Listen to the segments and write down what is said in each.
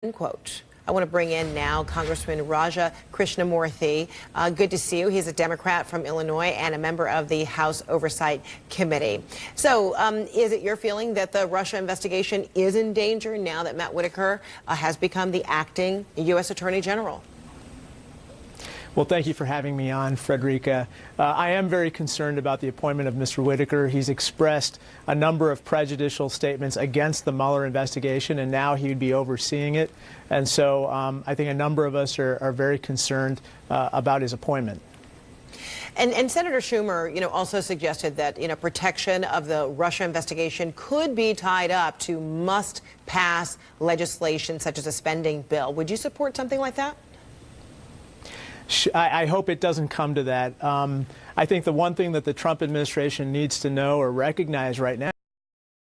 End quote. I want to bring in now Congressman Krishnamoorthi. Good to see you. He's a Democrat from Illinois and a member of the House Oversight Committee. So is it your feeling that the Russia investigation is in danger now that Matt Whitaker has become the acting U.S. Attorney General? Well, thank you for having me on, Frederica. I am very concerned about the appointment of Mr. Whitaker. He's expressed a number of prejudicial statements against the Mueller investigation, and now he would be overseeing it. And so I think a number of us are very concerned about his appointment. And Senator Schumer, also suggested that, protection of the Russia investigation could be tied up to must-pass legislation such as a spending bill. Would you support something like that? I hope it doesn't come to that. I think the one thing that the Trump administration needs to know or recognize right now,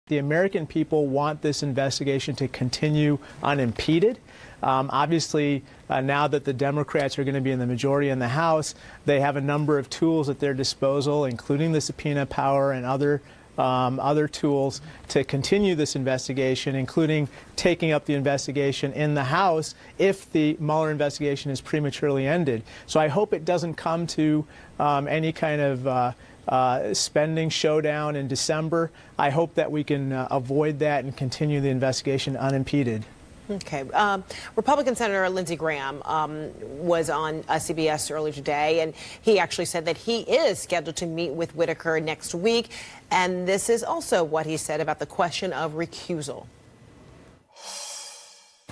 the American people want this investigation to continue unimpeded. Obviously, now that the Democrats are going to be in the majority in the House, they have a number of tools at their disposal, including the subpoena power and other tools to continue this investigation, including taking up the investigation in the House if the Mueller investigation is prematurely ended. So I hope it doesn't come to any kind of spending showdown in December. I hope that we can avoid that and continue the investigation unimpeded. Okay. Republican Senator Lindsey Graham was on CBS earlier today, and he actually said that he is scheduled to meet with Whitaker next week. And this is also what he said about the question of recusal.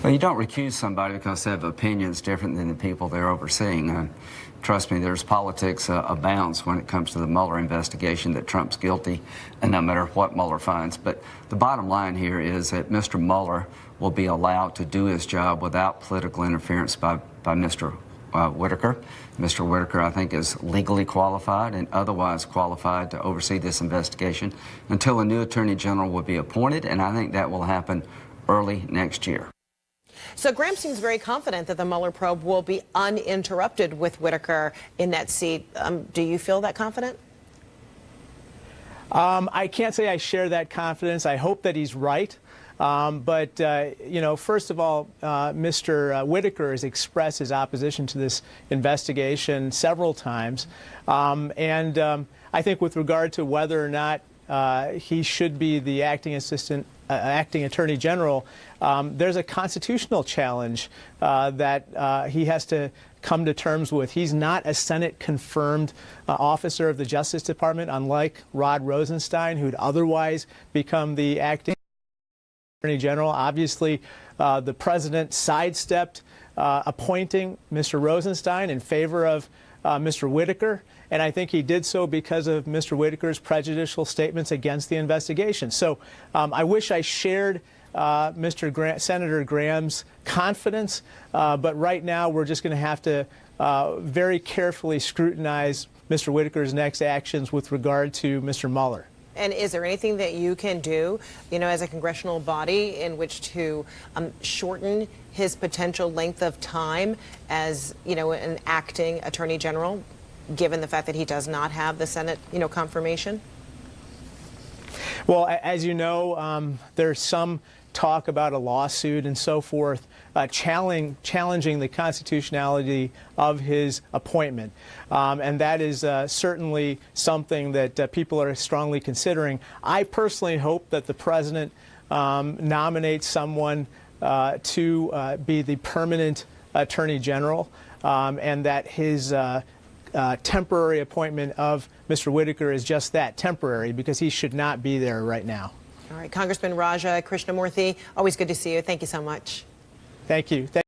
Well, you don't recuse somebody because they have opinions different than the people they're overseeing. Trust me, there's politics abounds when it comes to the Mueller investigation, that Trump's guilty, and no matter what Mueller finds. But the bottom line here is that Mr. Mueller will be allowed to do his job without political interference by Mr. Whitaker. Mr. Whitaker, I think, is legally qualified and otherwise qualified to oversee this investigation until a new Attorney General will be appointed, and I think that will happen early next year. So Graham seems very confident that the Mueller probe will be uninterrupted with Whitaker in that seat. Do you feel that confident? I can't say I share that confidence. I hope that he's right. But first of all, Mr. Whitaker has expressed his opposition to this investigation several times. I think with regard to whether or not he should be the acting Attorney General, there's a constitutional challenge that he has to come to terms with. He's not a Senate-confirmed officer of the Justice Department, unlike Rod Rosenstein, who'd otherwise become the acting Attorney General. Obviously, the president sidestepped appointing Mr. Rosenstein in favor of Mr. Whitaker, and I think he did so because of Mr. Whitaker's prejudicial statements against the investigation. So I wish I shared Senator Graham's confidence, but right now we're just going to have to very carefully scrutinize Mr. Whitaker's next actions with regard to Mr. Mueller. And is there anything that you can do, as a congressional body in which to shorten his potential length of time as, an acting Attorney General, given the fact that he does not have the Senate, confirmation? Well, as you know, there's some talk about a lawsuit and so forth, challenging the constitutionality of his appointment. And that is certainly something that people are strongly considering. I personally hope that the president nominates someone to be the permanent Attorney General, and that his temporary appointment of Mr. Whitaker is just that, temporary, because he should not be there right now. All right, Congressman Krishnamurthy, always good to see you. Thank you so much. Thank you.